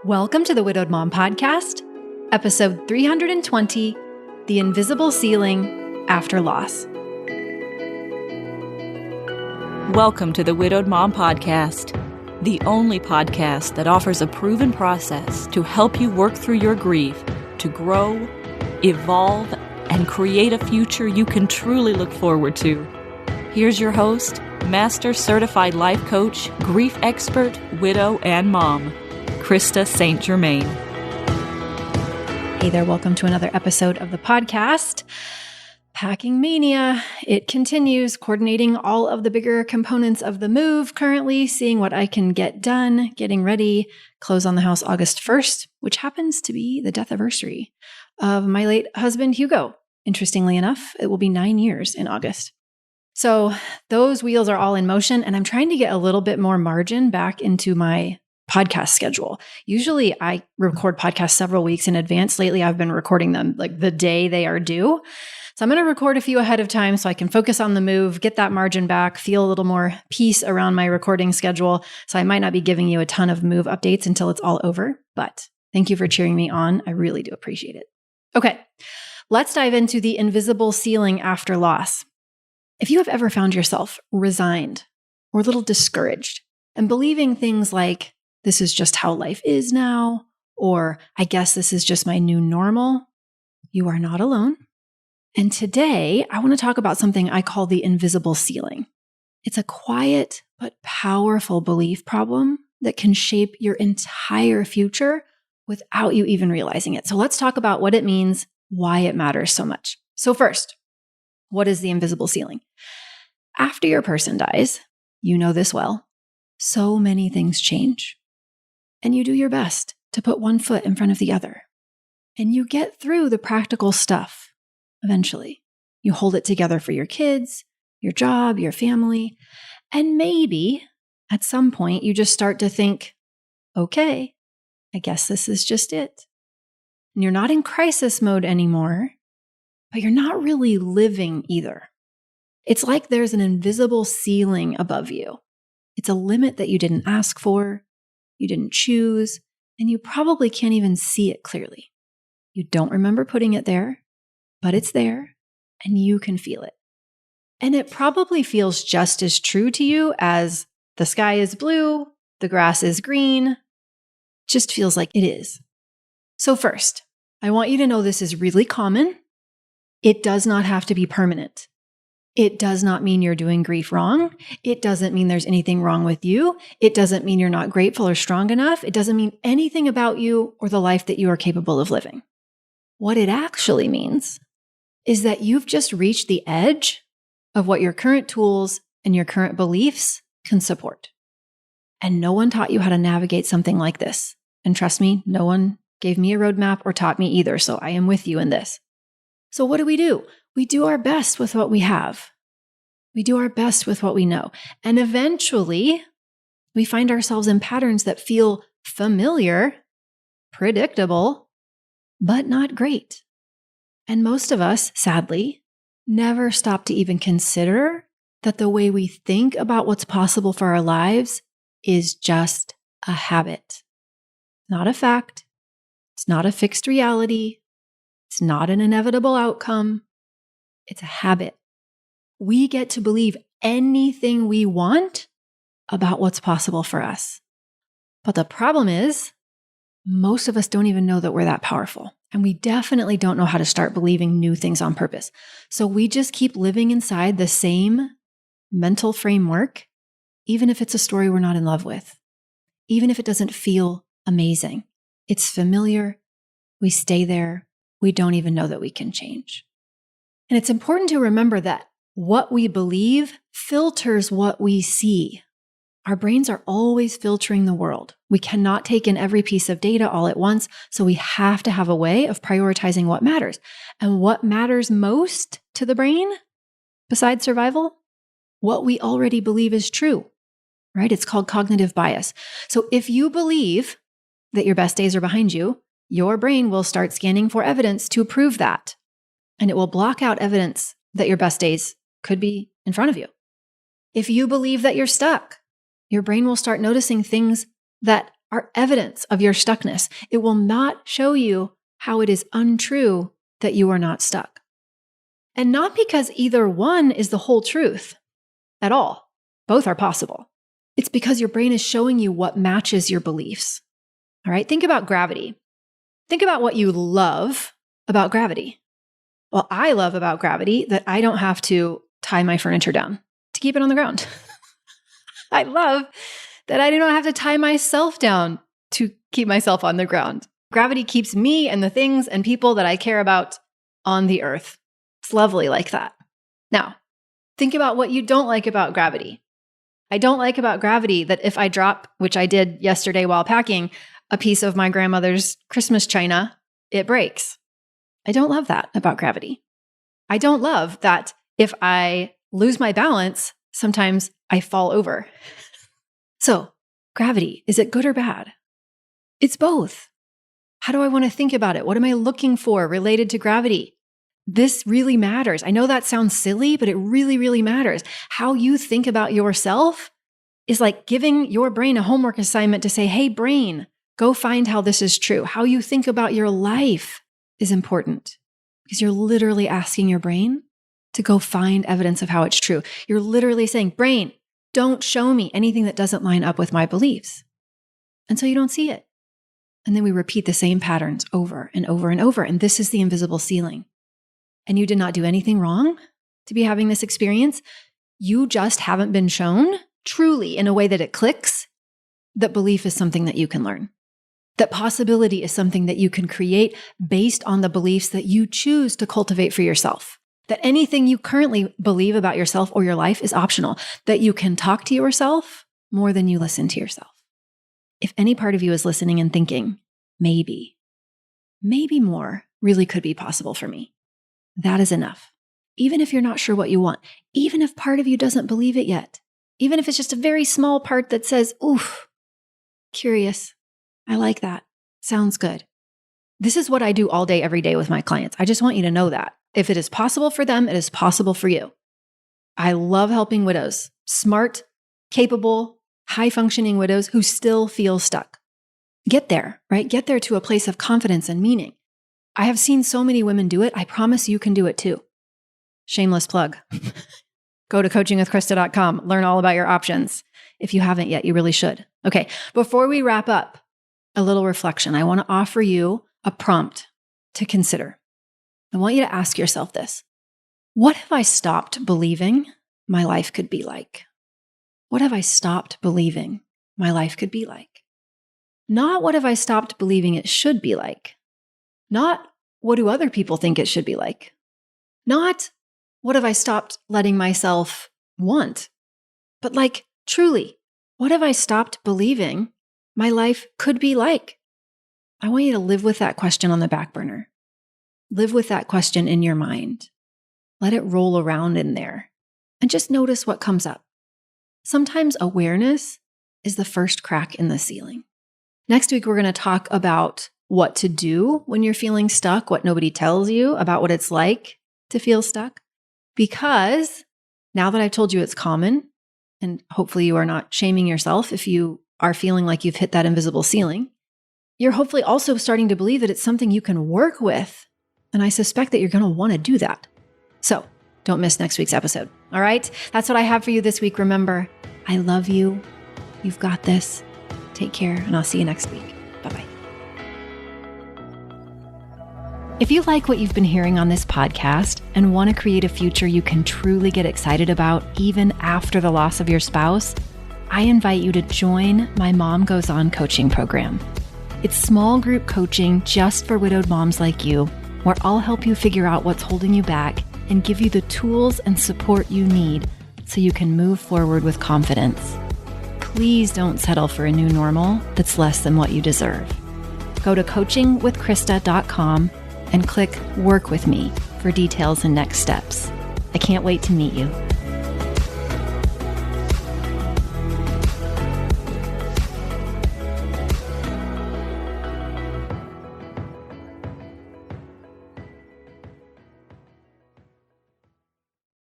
Welcome to the Widowed Mom Podcast, episode 320, The Invisible Ceiling After Loss. Welcome to the Widowed Mom Podcast, the only podcast that offers a proven process to help you work through your grief, to grow, evolve, and create a future you can truly look forward to. Here's your host, Master Certified Life Coach, Grief Expert, Widow, and Mom, Krista St-Germain. Hey there, welcome to another episode of the podcast. Packing mania. It continues, coordinating all of the bigger components of the move currently, seeing what I can get done, getting ready, close on the house August 1st, which happens to be the death anniversary of my late husband, Hugo. Interestingly enough, it will be 9 years in August. So those wheels are all in motion, and I'm trying to get a little bit more margin back into my podcast schedule. Usually I record podcasts several weeks in advance. Lately, I've been recording them like the day they are due. So I'm going to record a few ahead of time so I can focus on the move, get that margin back, feel a little more peace around my recording schedule. So I might not be giving you a ton of move updates until it's all over, but thank you for cheering me on. I really do appreciate it. Okay, let's dive into the invisible ceiling after loss. If you have ever found yourself resigned or a little discouraged and believing things like, this is just how life is now, or I guess this is just my new normal, you are not alone. And today, I want to talk about something I call the invisible ceiling. It's a quiet but powerful belief problem that can shape your entire future without you even realizing it. So let's talk about what it means, why it matters so much. So first, what is the invisible ceiling? After your person dies, you know this well, so many things change. And you do your best to put one foot in front of the other. And you get through the practical stuff eventually. You hold it together for your kids, your job, your family. And maybe at some point you just start to think, okay, I guess this is just it. And you're not in crisis mode anymore, but you're not really living either. It's like there's an invisible ceiling above you. It's a limit that you didn't ask for, you didn't choose, and you probably can't even see it clearly. You don't remember putting it there, but it's there, and you can feel it. And it probably feels just as true to you as the sky is blue, the grass is green. It just feels like it is. So first, I want you to know this is really common. It does not have to be permanent. It does not mean you're doing grief wrong. It doesn't mean there's anything wrong with you. It doesn't mean you're not grateful or strong enough. It doesn't mean anything about you or the life that you are capable of living. What it actually means is that you've just reached the edge of what your current tools and your current beliefs can support. And no one taught you how to navigate something like this. And trust me, no one gave me a roadmap or taught me either. So I am with you in this. So what do? We do our best with what we have. We do our best with what we know. And eventually, we find ourselves in patterns that feel familiar, predictable, but not great. And most of us, sadly, never stop to even consider that the way we think about what's possible for our lives is just a habit. Not a fact. It's not a fixed reality. It's not an inevitable outcome. It's a habit. We get to believe anything we want about what's possible for us. But the problem is, most of us don't even know that we're that powerful. And we definitely don't know how to start believing new things on purpose. So we just keep living inside the same mental framework, even if it's a story we're not in love with, even if it doesn't feel amazing. It's familiar. We stay there. We don't even know that we can change. And it's important to remember that what we believe filters what we see. Our brains are always filtering the world. We cannot take in every piece of data all at once, so we have to have a way of prioritizing what matters. And what matters most to the brain, besides survival? What we already believe is true, right? It's called cognitive bias. So if you believe that your best days are behind you, your brain will start scanning for evidence to prove that. And it will block out evidence that your best days could be in front of you. If you believe that you're stuck, your brain will start noticing things that are evidence of your stuckness. It will not show you how it is untrue that you are not stuck. And not because either one is the whole truth at all. Both are possible. It's because your brain is showing you what matches your beliefs. All right, think about gravity. Think about what you love about gravity. Well, I love about gravity that I don't have to tie my furniture down to keep it on the ground. I love that I don't have to tie myself down to keep myself on the ground. Gravity keeps me and the things and people that I care about on the earth. It's lovely like that. Now, think about what you don't like about gravity. I don't like about gravity that if I drop, which I did yesterday while packing, a piece of my grandmother's Christmas china, it breaks. I don't love that about gravity. I don't love that if I lose my balance, sometimes I fall over. So, gravity, is it good or bad? It's both. How do I want to think about it? What am I looking for related to gravity? This really matters. I know that sounds silly, but it really, really matters. How you think about yourself is like giving your brain a homework assignment to say, hey, brain, go find how this is true. How you think about your life is important because you're literally asking your brain to go find evidence of how it's true. You're literally saying, brain, don't show me anything that doesn't line up with my beliefs. And so you don't see it. And then we repeat the same patterns over and over and over. And this is the invisible ceiling. And you did not do anything wrong to be having this experience. You just haven't been shown truly in a way that it clicks that belief is something that you can learn. That possibility is something that you can create based on the beliefs that you choose to cultivate for yourself. That anything you currently believe about yourself or your life is optional. That you can talk to yourself more than you listen to yourself. If any part of you is listening and thinking, maybe more really could be possible for me, that is enough. Even if you're not sure what you want, even if part of you doesn't believe it yet, even if it's just a very small part that says, oof, curious, I like that, sounds good. This is what I do all day, every day with my clients. I just want you to know that. If it is possible for them, it is possible for you. I love helping widows, smart, capable, high-functioning widows who still feel stuck. Get there, right? Get there to a place of confidence and meaning. I have seen so many women do it. I promise you can do it too. Shameless plug. Go to coachingwithkrista.com. Learn all about your options. If you haven't yet, you really should. Okay, before we wrap up, a little reflection. I want to offer you a prompt to consider. I want you to ask yourself this. What have I stopped believing my life could be like? What have I stopped believing my life could be like? Not what have I stopped believing it should be like? Not what do other people think it should be like? Not what have I stopped letting myself want? But like, truly, what have I stopped believing my life could be like? I want you to live with that question on the back burner. Live with that question in your mind. Let it roll around in there and just notice what comes up. Sometimes awareness is the first crack in the ceiling. Next week, we're going to talk about what to do when you're feeling stuck, what nobody tells you about what it's like to feel stuck. Because now that I've told you it's common, and hopefully you are not shaming yourself if you are feeling like you've hit that invisible ceiling, you're hopefully also starting to believe that it's something you can work with. And I suspect that you're going to want to do that. So don't miss next week's episode. All right? That's what I have for you this week. Remember, I love you. You've got this. Take care, and I'll see you next week. Bye-bye. If you like what you've been hearing on this podcast and want to create a future you can truly get excited about even after the loss of your spouse, I invite you to join my Mom Goes On coaching program. It's small group coaching just for widowed moms like you, where I'll help you figure out what's holding you back and give you the tools and support you need so you can move forward with confidence. Please don't settle for a new normal that's less than what you deserve. Go to coachingwithkrista.com and click Work With Me for details and next steps. I can't wait to meet you.